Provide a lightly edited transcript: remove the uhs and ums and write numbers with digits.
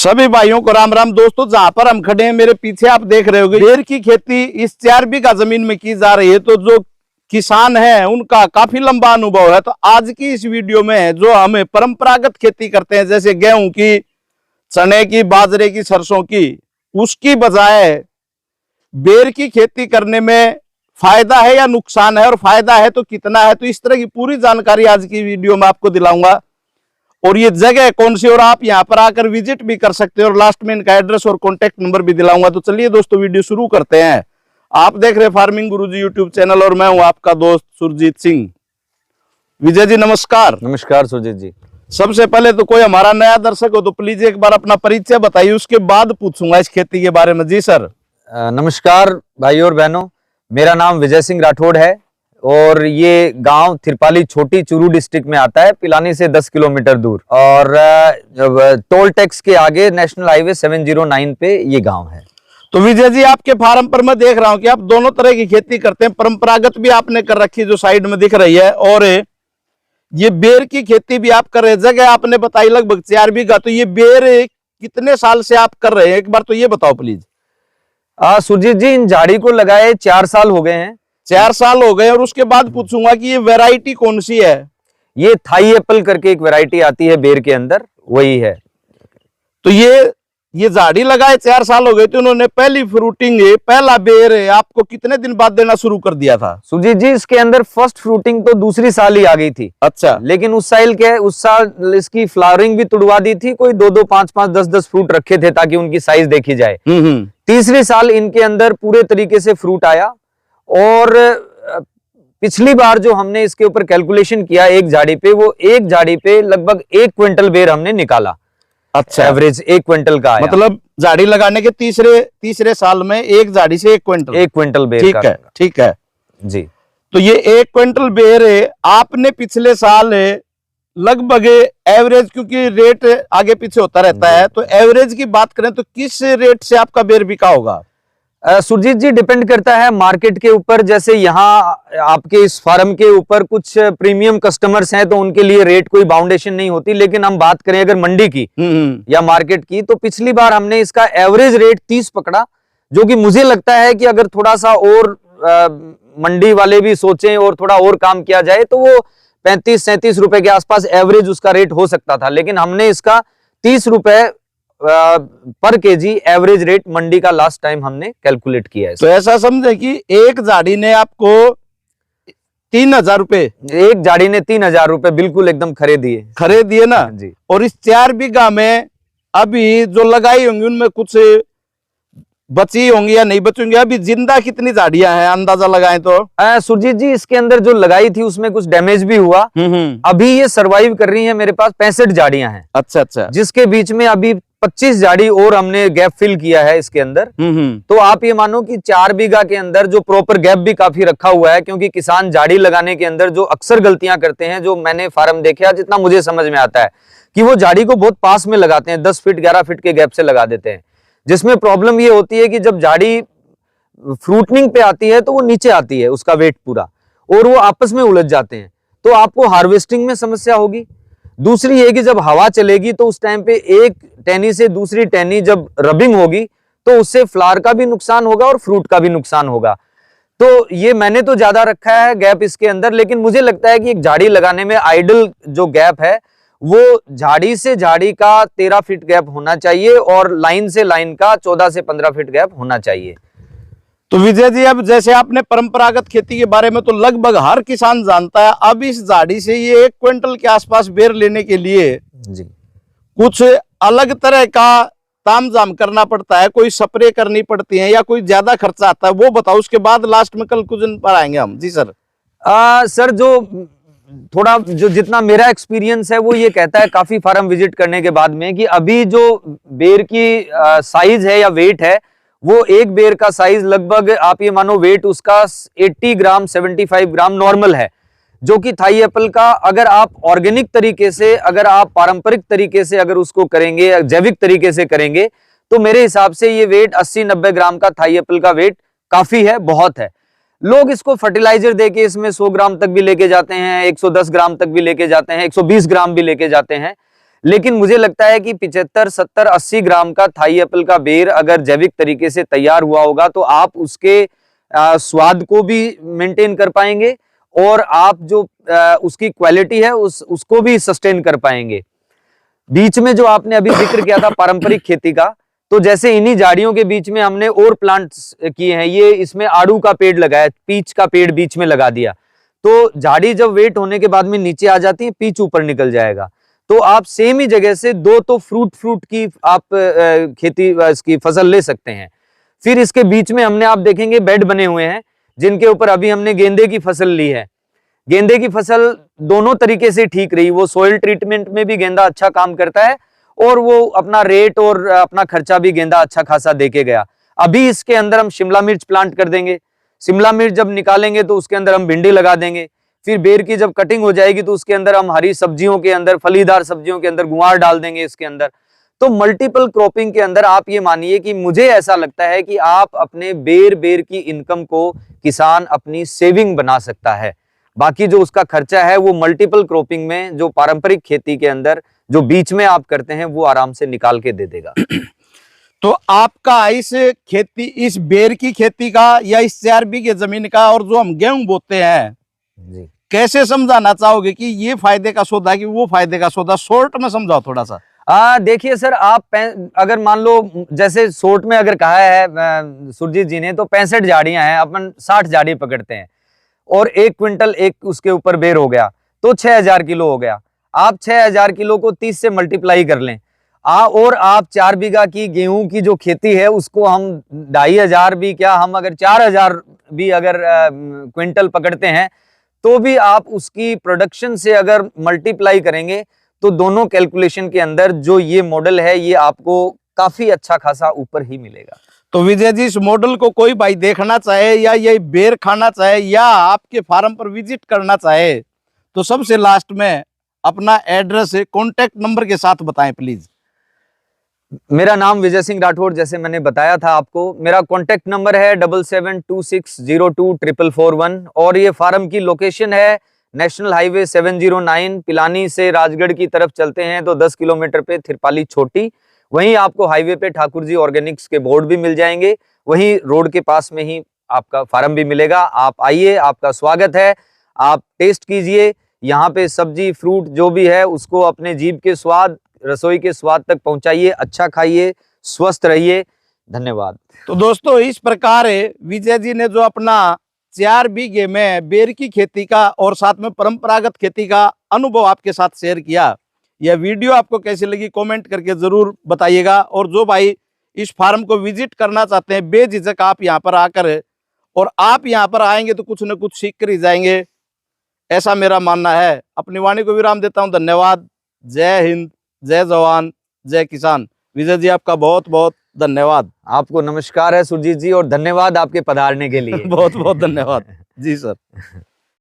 सभी भाइयों को राम राम। दोस्तों, जहां पर हम खड़े हैं मेरे पीछे आप देख रहे होंगे बेर की खेती इस 4 बीघा जमीन में की जा रही है। तो जो किसान है उनका काफी लंबा अनुभव है। तो आज की इस वीडियो में जो हमें परंपरागत खेती करते हैं जैसे गेहूं की, चने की, बाजरे की, सरसों की, उसकी बजाय बेर की खेती करने में फायदा है या नुकसान है, और फायदा है तो कितना है, तो इस तरह की पूरी जानकारी आज की वीडियो में आपको दिलाऊंगा। और ये जगह कौन सी और आप यहां पर आकर विजिट भी कर सकते हैं, और लास्ट में इनका एड्रेस और कॉन्टेक्ट नंबर भी दिलाऊंगा। तो चलिए दोस्तों वीडियो शुरू करते हैं। आप देख रहे हैं फार्मिंग गुरुजी यूट्यूब चैनल और मैं हूं आपका दोस्त सुरजीत सिंह। विजय जी नमस्कार। नमस्कार सुरजीत जी। सबसे पहले तो कोई हमारा नया दर्शक हो तो प्लीज एक बार अपना परिचय बताइए, उसके बाद पूछूंगा इस खेती के बारे में। जी सर। नमस्कार भाई और बहनों, मेरा नाम विजय सिंह राठौड़ है और ये गांव थिरपाली छोटी चूरू डिस्ट्रिक्ट में आता है, पिलानी से 10 किलोमीटर दूर, और टोल टैक्स के आगे नेशनल हाईवे 709 पे ये गांव है। तो विजय जी आपके फार्म पर मैं देख रहा हूं कि आप दोनों तरह की खेती करते हैं। परंपरागत भी आपने कर रखी जो साइड में दिख रही है, और ये बेर की खेती भी आप कर रहे हैं। जगह आपने बताई लगभग 4 बीघा। तो ये बेर कितने साल से आप कर रहे हैं, एक बार तो ये बताओ प्लीज। सुरजीत जी, इन झाड़ी को लगाए 4 साल हो गए हैं। 4 साल हो गए। और उसके बाद पूछूंगा कि ये वैरायटी कौन सी है। ये थाई एप्पल करके एक वैरायटी आती है बेर के अंदर, वही है। तो ये झाड़ी लगाए 4 साल हो गए, तो उन्होंने पहली फ्रूटिंग पहला बेर आपको कितने दिन बाद देना शुरू कर दिया था? सुरजीत जी, इसके अंदर फर्स्ट फ्रूटिंग तो दूसरी साल ही आ गई थी। अच्छा। लेकिन उस साल इसकी फ्लावरिंग भी तुड़वा दी थी। कोई 2-2, 5-5, 10-10 फ्रूट रखे थे ताकि उनकी साइज देखी जाए। तीसरी साल इनके अंदर पूरे तरीके से फ्रूट आया। और पिछली बार जो हमने इसके ऊपर कैलकुलेशन किया एक झाड़ी पे, वो एक झाड़ी पे लगभग 1 क्विंटल बेर हमने निकाला। अच्छा। एवरेज 1 क्विंटल का आया। मतलब झाड़ी लगाने के तीसरे साल में एक झाड़ी से 1 क्विंटल बेर। ठीक है जी। तो ये 1 क्विंटल बेर आपने पिछले साल लगभग एवरेज, क्योंकि रेट आगे पीछे होता रहता है, तो एवरेज की बात करें तो किस रेट से आपका बेर बिका होगा? सुरजीत जी, डिपेंड करता है मार्केट के ऊपर। जैसे यहाँ आपके इस फार्म के ऊपर कुछ प्रीमियम कस्टमर्स हैं तो उनके लिए रेट कोई बाउंडेशन नहीं होती। लेकिन हम बात करें अगर मंडी की या मार्केट की, तो पिछली बार हमने इसका एवरेज रेट 30 पकड़ा, जो कि मुझे लगता है कि अगर थोड़ा सा और मंडी वाले भी सोचें और थोड़ा और काम किया जाए तो वो 35-37 रुपए के आसपास एवरेज उसका रेट हो सकता था। लेकिन हमने इसका 30 रुपए पर केजी एवरेज रेट मंडी का लास्ट टाइम हमने कैलकुलेट किया है। तो ऐसा समझे कि एक झाड़ी ने आपको 3000 रुपए, एक झाड़ी ने 3000 रुपए बिल्कुल एकदम खरीद दिए ना जी। और इस 4 बीघा में अभी जो लगाई होंगी उनमें कुछ बची होंगी या नहीं बची होंगी? अभी जिंदा कितनी झाड़ियां हैं अंदाजा लगाएं तो? सुरजीत जी, इसके अंदर जो लगाई थी उसमें कुछ डैमेज भी हुआ। अभी ये सरवाइव कर रही है। मेरे पास 65 झाड़ियां हैं। अच्छा। जिसके बीच में अभी 25 झाड़ी और हमने गैप फिल किया है इसके अंदर। तो आप ये मानो कि 4 बीघा के अंदर जो प्रॉपर गैप भी काफी रखा हुआ है, क्योंकि किसान झाड़ी लगाने के अंदर जो अक्सर गलतियां करते हैं, जो मैंने फार्म देखे, जितना मुझे समझ में आता है, कि वो झाड़ी को बहुत पास में लगाते हैं, 10 फीट 11 फीट के गैप से लगा देते हैं। जिसमें प्रॉब्लम ये होती है कि जब झाड़ी फ्रूटनिंग पे आती है तो वो नीचे आती है उसका वेट पूरा, और वो आपस में उलझ जाते हैं, तो आपको हार्वेस्टिंग में समस्या होगी। दूसरी ये कि जब हवा चलेगी तो उस टाइम पे एक टहनी से दूसरी टहनी जब रबिंग होगी तो उससे फ्लावर का भी नुकसान होगा और फ्रूट का भी नुकसान होगा। तो ये मैंने तो ज्यादा रखा है गैप इसके अंदर, लेकिन मुझे लगता है कि एक झाड़ी लगाने में आइडल जो गैप है वो झाड़ी से झाड़ी का 13 फीट गैप होना चाहिए और लाइन से लाइन का 14 से 15 फीट गैप होना चाहिए। तो विजय जी, अब जैसे आपने परंपरागत खेती के बारे में तो लगभग हर किसान जानता है। अब इस झाड़ी से ये 1 क्विंटल के आसपास बेर लेने के लिए जी कुछ अलग तरह का तामझाम करना पड़ता है, कोई स्प्रे करनी पड़ती है या कोई ज्यादा खर्चा आता है, वो बताओ। उसके बाद लास्ट में कंक्लूजन पर आएंगे हम। जी सर। सर, जो जितना मेरा एक्सपीरियंस है वो ये कहता है काफी फार्म विजिट करने के बाद में, कि अभी जो बेर की साइज है या वेट है, वो एक बेर का साइज लगभग आप ये मानो वेट उसका 80 ग्राम 75 ग्राम नॉर्मल है, जो कि थाई एप्पल का अगर आप ऑर्गेनिक तरीके से, अगर आप पारंपरिक तरीके से अगर उसको करेंगे, जैविक तरीके से करेंगे, तो मेरे हिसाब से ये वेट 80-90 ग्राम का थाई एप्पल का वेट काफी है, बहुत है। लोग इसको फर्टिलाइजर देके इसमें 100 ग्राम तक भी लेके जाते हैं, 110 ग्राम तक भी लेके जाते हैं, 120 ग्राम भी लेके जाते हैं। लेकिन मुझे लगता है कि 75, 70, 80 ग्राम का थाई एप्पल का बेर अगर जैविक तरीके से तैयार हुआ होगा तो आप उसके स्वाद को भी मेंटेन कर पाएंगे और आप जो उसकी क्वालिटी है उसको भी सस्टेन कर पाएंगे। बीच में जो आपने अभी जिक्र किया था पारंपरिक खेती का, तो जैसे इन्हीं झाड़ियों के बीच में हमने और प्लांट्स किए हैं। ये इसमें आड़ू का पेड़ लगाया, पीच का पेड़ बीच में लगा दिया, तो झाड़ी जब वेट होने के बाद में नीचे आ जाती है, पीच ऊपर निकल जाएगा। तो आप सेम ही जगह से दो तो फ्रूट की आप खेती इसकी फसल ले सकते हैं। फिर इसके बीच में हमने आप देखेंगे बेड बने हुए हैं जिनके ऊपर अभी हमने गेंदे की फसल ली है। गेंदे की फसल दोनों तरीके से ठीक रही, वो सोइल ट्रीटमेंट में भी गेंदा अच्छा काम करता है और वो अपना रेट और अपना खर्चा भी गेंदा अच्छा खासा देके गया। अभी इसके अंदर हम शिमला मिर्च प्लांट कर देंगे, शिमला मिर्च जब निकालेंगे तो उसके अंदर हम भिंडी लगा देंगे। फिर बेर की जब कटिंग हो जाएगी तो उसके अंदर हम हरी सब्जियों के अंदर, फलीदार सब्जियों के अंदर गुआर डाल देंगे इसके अंदर। तो मल्टीपल क्रॉपिंग के अंदर आप ये मानिए कि मुझे ऐसा लगता है कि आप अपने बेर की इनकम को किसान अपनी सेविंग बना सकता है। बाकी जो उसका खर्चा है वो मल्टीपल क्रॉपिंग में, जो पारंपरिक खेती के अंदर जो बीच में आप करते हैं, वो आराम से निकाल के दे देगा। तो आपका इस खेती, इस बेर की खेती का या इस 4 बीघे जमीन का और जो हम गेहूं बोते हैं जी, कैसे समझाना चाहोगे कि ये फायदे का सौदा कि वो फायदे का सौदा? शॉर्ट में समझाओ थोड़ा सा। देखिए सर, आप अगर मान लो जैसे शॉर्ट में अगर कहा है सुरजीत जी ने, तो 65 झाड़ियां हैं, अपन 60 झाड़ी पकड़ते हैं और 1 क्विंटल एक उसके ऊपर बेर हो गया तो 6000 किलो हो गया। आप 6000 किलो को 30 से मल्टीप्लाई कर लें। और आप 4 बीघा की गेहूं की जो खेती है उसको हम 2500 भी क्या, हम अगर 4000 भी अगर क्विंटल पकड़ते हैं तो भी आप उसकी प्रोडक्शन से अगर मल्टीप्लाई करेंगे तो दोनों कैलकुलेशन के अंदर जो ये मॉडल है ये आपको काफी अच्छा खासा ऊपर ही मिलेगा। तो विजय जी, इस मॉडल को कोई भाई देखना चाहे या ये बेर खाना चाहे या आपके फार्म पर विजिट करना चाहे तो सबसे लास्ट में अपना एड्रेस, कॉन्टेक्ट नंबर के साथ बताएं प्लीज। मेरा नाम विजय सिंह राठौर, जैसे मैंने बताया था आपको। मेरा कॉन्टेक्ट नंबर है 7726024441 और ये फार्म की लोकेशन है नेशनल हाईवे 709। पिलानी से राजगढ़ की तरफ चलते हैं तो 10 किलोमीटर पे थिरपाली छोटी, वहीं आपको हाईवे पे ठाकुर जी ऑर्गेनिक्स के बोर्ड भी मिल जाएंगे, वहीं रोड के पास में ही आपका फार्म भी मिलेगा। आप आइए, आपका स्वागत है, आप टेस्ट कीजिए। यहाँ पे सब्जी फ्रूट जो भी है उसको अपने जीभ के स्वाद, रसोई के स्वाद तक पहुंचाइए। अच्छा खाइए, स्वस्थ रहिए। धन्यवाद। तो दोस्तों, इस प्रकार विजय जी ने जो अपना 4 बीघे में बेर की खेती का और साथ में परंपरागत खेती का अनुभव आपके साथ शेयर किया, यह वीडियो आपको कैसी लगी कमेंट करके जरूर बताइएगा। और जो भाई इस फार्म को विजिट करना चाहते हैं, बेझिझक आप यहाँ पर आकर, और आप यहाँ पर आएंगे तो कुछ न कुछ सीख कर ही जाएंगे, ऐसा मेरा मानना है। अपनी वाणी को विराम देता हूँ। धन्यवाद। जय हिंद, जय जवान, जय किसान। विजय जी, आपका बहुत बहुत धन्यवाद। आपको नमस्कार है सुरजीत जी और धन्यवाद आपके पधारने के लिए। बहुत बहुत धन्यवाद जी सर।